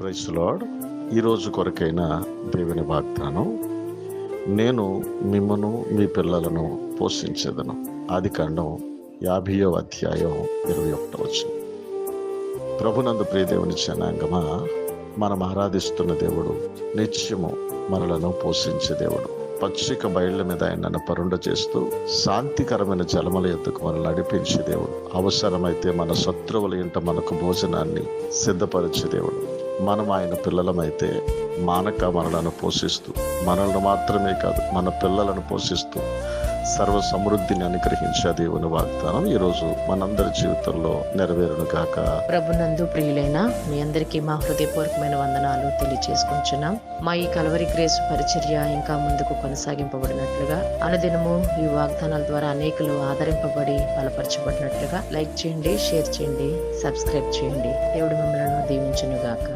Praise lord. ఈరోజు కొరకైన దేవుని వాగ్దానం, నేను మిమ్మను మీ పిల్లలను పోషించేదను. ఆదికాండం 50వ అధ్యాయం 21వ వచనం. ప్రభునందు ప్రియ దేవుని జనాంగమా, మనం ఆరాధిస్తున్న దేవుడు నిత్యము మనలను పోషించే దేవుడు. పచ్చిక బయళ్ళ మీద ఆయనను పరుండ చేస్తూ శాంతికరమైన జలముల యొద్దకు మనల్ని నడిపించే దేవుడు. అవసరమైతే మన శత్రువుల ఇంట మనకు భోజనాన్ని సిద్ధపరిచే దేవుడు. మనం ఆయన పిల్లలమైతే మానక మనలను పోషిస్తూ, మనల్ని మాత్రమే కాదు మన పిల్లలను పోషిస్తూ సర్వ సమృద్ధిని అనుగ్రహించే దేవుని వాగ్దానం ఈరోజు మనందరి జీవితంలో నెరవేరును గాక. ప్రభునందు ప్రియులైన మీ అందరికీ మా హృదయపూర్వకమైన వందనాలు తెలియజేసుకుంటున్నాం. మా ఈ కల్వరి గ్రేస్ పరిచర్య ఇంకా ముందుకు కొనసాగింపబడినట్లుగా, అనుదినము ఈ వాగ్దానాల ద్వారా అనేకులు ఆదరింపబడి బలపరచబడినట్లుగా లైక్ చేయండి, షేర్ చేయండి, సబ్స్క్రైబ్ చేయండి. దేవుడు మిమ్మల్ని దీవించును గాక.